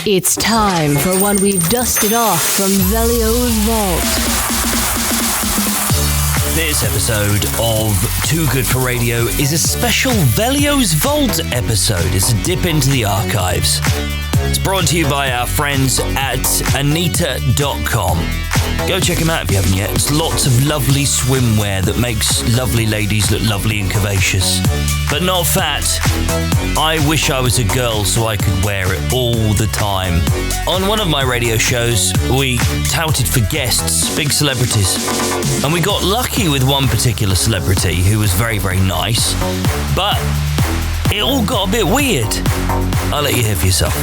It's time for one we've dusted off from Veglio's vault. This episode of Too Good for Radio is a special Veglio's Vault episode. It's a dip into the archives. It's brought to you by our friends at Anita.com. Go check them out if you haven't yet. It's lots of lovely swimwear that makes lovely ladies look lovely and curvaceous. But not fat. I wish I was a girl so I could wear it all the time. On one of my radio shows, we touted for guests, big celebrities. And we got lucky with one particular celebrity who was very, very nice. But it all got a bit weird. I'll let you hear for yourself.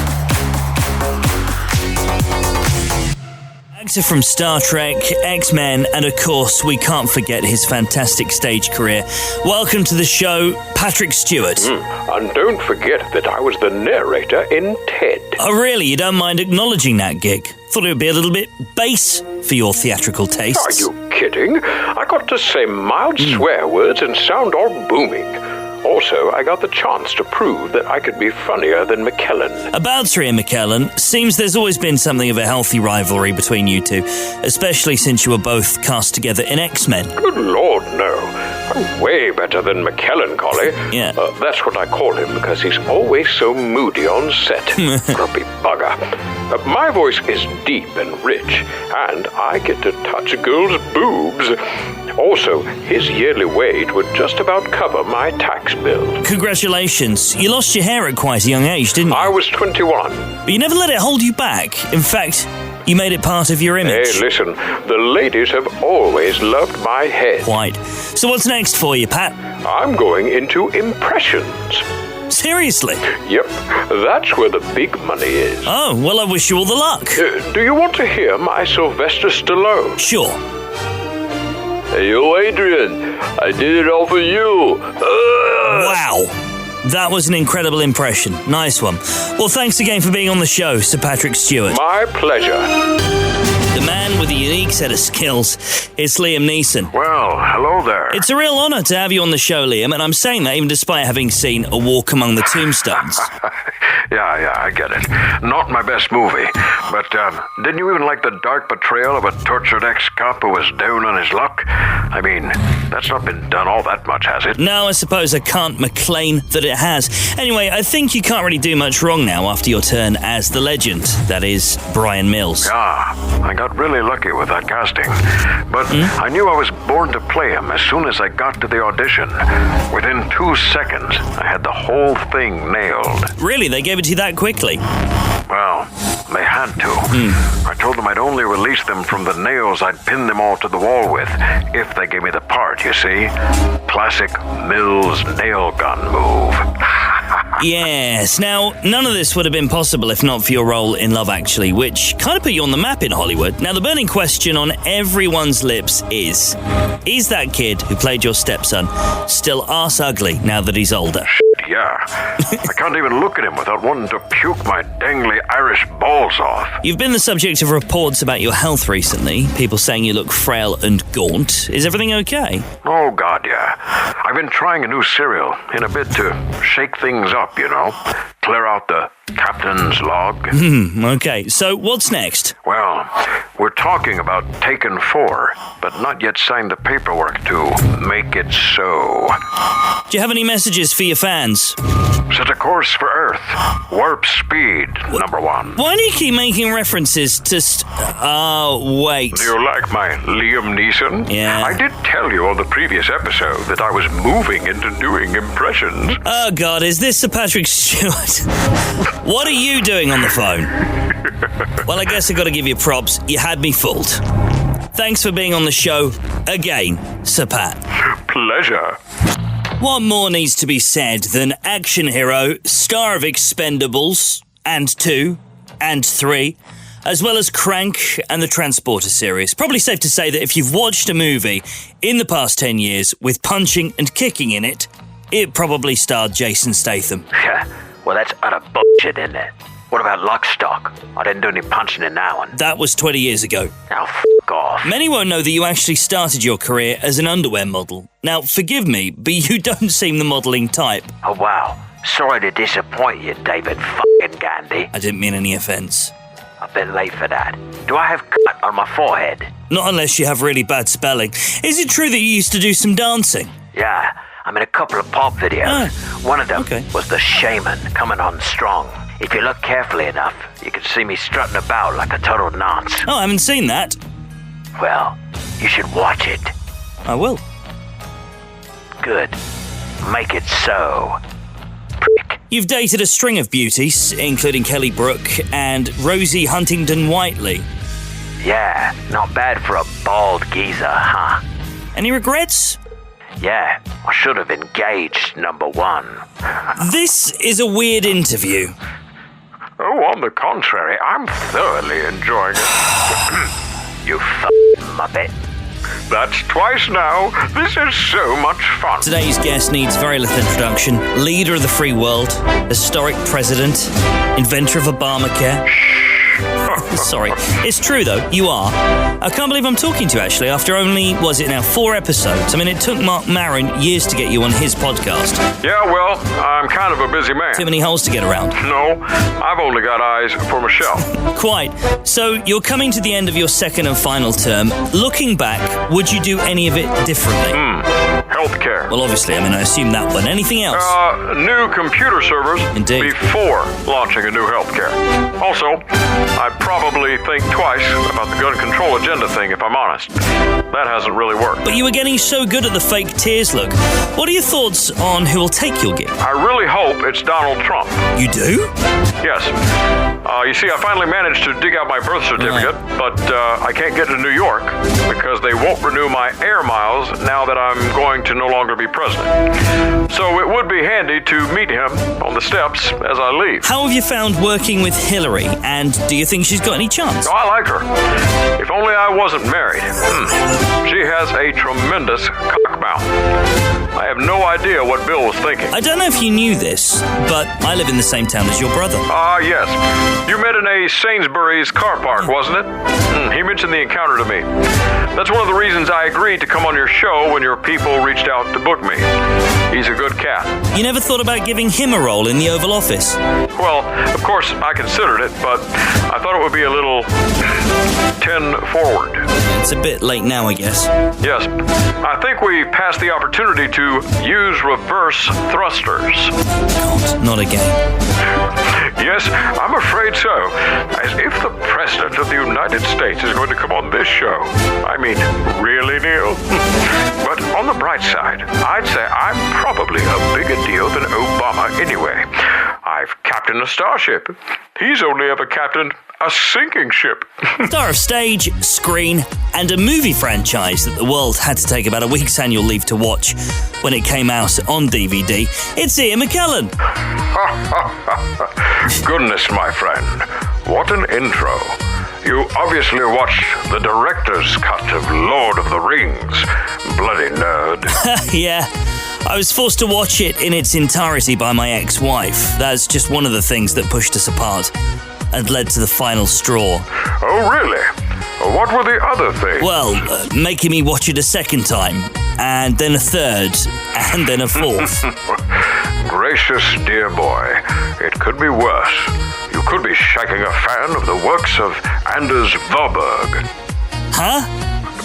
Actor from Star Trek, X-Men, and of course, we can't forget his fantastic stage career. Welcome to the show, Patrick Stewart. And don't forget that I was the narrator in Ted. Oh, really? You don't mind acknowledging that gig? Thought it would be a little bit bass for your theatrical tastes. Are you kidding? I got to say mild swear words and sound all booming. Also, I got the chance to prove that I could be funnier than McKellen. About Sri and McKellen, seems there's always been something of a healthy rivalry between you two, especially since you were both cast together in X-Men. Good Lord, no. I'm way better than McKellen, Collie. Yeah. That's what I call him because he's always so moody on set. Grumpy bugger. My voice is deep and rich, and I get to touch girls' boobs. Also, his yearly wage would just about cover my tax bill. Congratulations. You lost your hair at quite a young age, didn't you? I was 21. But you never let it hold you back. In fact, you made it part of your image. Hey, listen, the ladies have always loved my head. Quite. So what's next for you, Pat? I'm going into impressions. Seriously? Yep, that's where the big money is. Oh, well, I wish you all the luck. Do you want to hear my Sylvester Stallone? Sure. Hey, yo, Adrian, I did it all for you. Wow. That was an incredible impression. Nice one. Well, thanks again for being on the show, Sir Patrick Stewart. My pleasure. The man with a unique set of skills. It's Liam Neeson. Well, hello there. It's a real honour to have you on the show, Liam, and I'm saying that even despite having seen A Walk Among the Tombstones. Yeah, I get it. Not my best movie. But didn't you even like the dark portrayal of a tortured ex-cop who was down on his luck? I mean, that's not been done all that much, has it? No, I suppose I can't claim that it has. Anyway, I think you can't really do much wrong now after your turn as the legend. That is, Brian Mills. Yeah, I got really lucky with that casting. But I knew I was born to play him as soon as I got to the audition. Within 2 seconds, I had the whole thing nailed. Really? They gave it to you that quickly? Well, they had to. I told them I'd only release them from the nails I'd pin them all to the wall with if they gave me the part, you see? Classic Mills nail gun move. Yes. Now, none of this would have been possible if not for your role in Love Actually, which kind of put you on the map in Hollywood. Now, the burning question on everyone's lips is that kid who played your stepson still arse ugly now that he's older? Yeah. I can't even look at him without wanting to puke my dangly Irish balls off. You've been the subject of reports about your health recently, people saying you look frail and gaunt. Is everything okay? Oh, God, yeah. I've been trying a new cereal in a bid to shake things up, you know. Clear out the captain's log. Okay, so what's next? Well, we're talking about Taken 4, but not yet signed the paperwork to make it so. Do you have any messages for your fans? Set a course for Earth. Warp speed, number 1. Why do you keep making references to wait. Do you like my Liam Neeson? Yeah. I did tell you on the previous episode that I was moving into doing impressions. Oh, God, is this Sir Patrick Stewart? What are you doing on the phone? Well, I guess I got to give you props. You had me fooled. Thanks for being on the show again, Sir Pat. Pleasure. What more needs to be said than action hero, star of Expendables, and 2, and 3, as well as Crank and the Transporter series. Probably safe to say that if you've watched a movie in the past 10 years with punching and kicking in it, it probably starred Jason Statham. Well, that's utter bullshit, isn't it? What about Lockstock? I didn't do any punching in that one. That was 20 years ago. Now, f*** off. Many won't know that you actually started your career as an underwear model. Now, forgive me, but you don't seem the modelling type. Oh, wow. Sorry to disappoint you, David fucking Gandy. I didn't mean any offence. A bit late for that. Do I have cut on my forehead? Not unless you have really bad spelling. Is it true that you used to do some dancing? Yeah, I'm in a couple of pop videos. One of them okay. was the shaman coming on strong. If you look carefully enough, you can see me strutting about like a total nonce. Oh, I haven't seen that. Well, you should watch it. I will. Good. Make it so. Prick. You've dated a string of beauties, including Kelly Brook and Rosie Huntington-Whiteley. Yeah, not bad for a bald geezer, huh? Any regrets? Yeah, I should have engaged number one. This is a weird interview. Oh, on the contrary, I'm thoroughly enjoying it. You f***ing muppet. That's twice now. This is so much fun. Today's guest needs very little introduction. Leader of the free world, historic president, inventor of Obamacare. Sorry. It's true, though. You are. I can't believe I'm talking to you, actually, after only, 4 episodes? I mean, it took Mark Maron years to get you on his podcast. Yeah, well, I'm kind of a busy man. Too many holes to get around. No, I've only got eyes for Michelle. Quite. So, you're coming to the end of your second and final term. Looking back, would you do any of it differently? Healthcare. Well, obviously, I assume that one. Anything else? New computer servers. Indeed. Before launching a new healthcare. Also, I'd probably think twice about the gun control agenda thing, if I'm honest. That hasn't really worked. But you were getting so good at the fake tears look. What are your thoughts on who will take your gig? I really hope it's Donald Trump. You do? Yes. You see, I finally managed to dig out my birth certificate, but I can't get to New York because they won't renew my air miles now that I'm going to no longer be president. So it would be handy to meet him on the steps as I leave. How have you found working with Hillary, and do you think she's got any chance? Oh, I like her. If only I wasn't married. She has a tremendous cockmouth. I have no idea what Bill was thinking. I don't know if you knew this, but I live in the same town as your brother. Yes. You met in a Sainsbury's car park, wasn't it? He mentioned the encounter to me. That's one of the reasons I agreed to come on your show when your people reached out to book me. He's a good cat. You never thought about giving him a role in the Oval Office? Well, of course, I considered it, but I thought it would be a little 10 forward. It's a bit late now, I guess. Yes. I think we passed the opportunity to use reverse thrusters. God, not again. Yes, I'm afraid so. As if the President of the United States is going to come on this show. I mean, really, Neal? But on the bright side, I'd say I'm probably a bigger deal than Obama anyway. I've captained a starship. He's only ever captained a sinking ship. Star of stage, screen, and a movie franchise that the world had to take about a week's annual leave to watch when it came out on DVD. It's Ian McKellen. Goodness, my friend. What an intro. You obviously watched the director's cut of Lord of the Rings. Bloody nerd. Yeah. I was forced to watch it in its entirety by my ex-wife. That's just one of the things that pushed us apart and led to the final straw. Oh, really? What were the other things? Well, making me watch it a second time, and then a third, and then a fourth. Gracious dear boy, it could be worse. You could be shagging a fan of the works of Anders Warburg. Huh?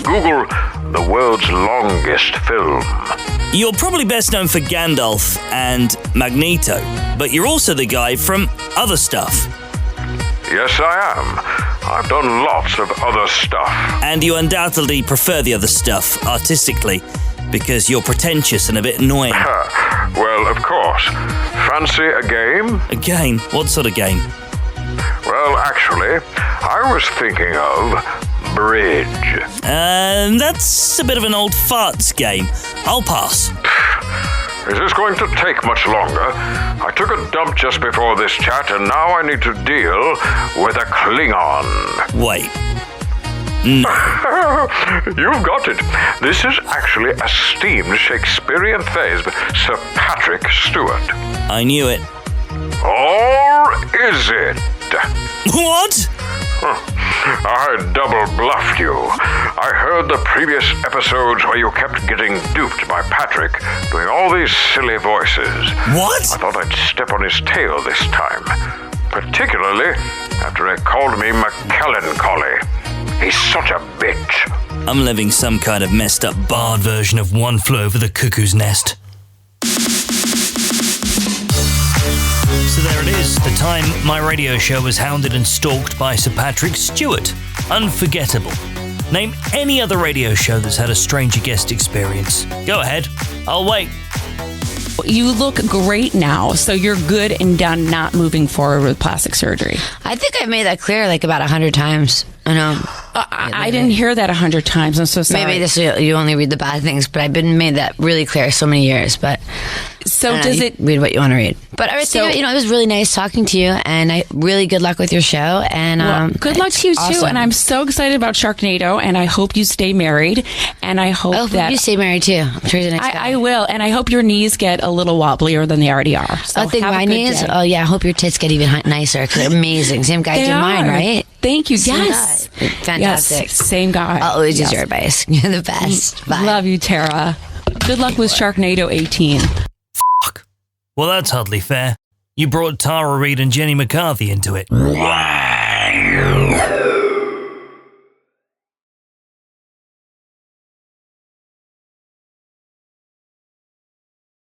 Google the world's longest film. You're probably best known for Gandalf and Magneto, but you're also the guy from other stuff. Yes, I am. I've done lots of other stuff. And you undoubtedly prefer the other stuff, artistically, because you're pretentious and a bit annoying. Well, of course. Fancy a game? A game? What sort of game? Well, actually, I was thinking of bridge. That's a bit of an old farts game. I'll pass. Is this going to take much longer? I took a dump just before this chat, and now I need to deal with a Klingon. Wait. No. You've got it. This is actually esteemed Shakespearean thespian, Sir Patrick Stewart. I knew it. Or is it? What? I double bluffed you. I heard the previous episodes where you kept getting duped by Patrick doing all these silly voices. What? I thought I'd step on his tail this time. Particularly after he called me McKellencollie. He's such a bitch. I'm living some kind of messed up bard version of One Flew Over the Cuckoo's Nest. So there it is, the time my radio show was hounded and stalked by Sir Patrick Stewart. Unforgettable. Name any other radio show that's had a stranger guest experience. Go ahead, I'll wait. You look great now, so you're good and done not moving forward with plastic surgery. I think I made that clear like about 100 times. I know. I didn't hear that 100 times. I'm so sorry. Maybe you only read the bad things, but I've been made that really clear so many years. But so does it read what you want to read? But I was thinking, it was really nice talking to you, and really good luck with your show. And good luck to you awesome. too. And I'm so excited about Sharknado, and I hope you stay married. And I hope that you stay married too. I'm sure he's a nice guy. I will, and I hope your knees get a little wobblier than they already are. So I think my knees. Day. Oh yeah, I hope your tits get even nicer because they're amazing. Same guy did mine, right? Thank you. Same Yes. guy. Fantastic. Yes, same guy. I'll always use your advice. You're the best. Bye. Love you, Tara. Good luck with Sharknado 18. Fuck. Well, that's hardly fair. You brought Tara Reid and Jenny McCarthy into it.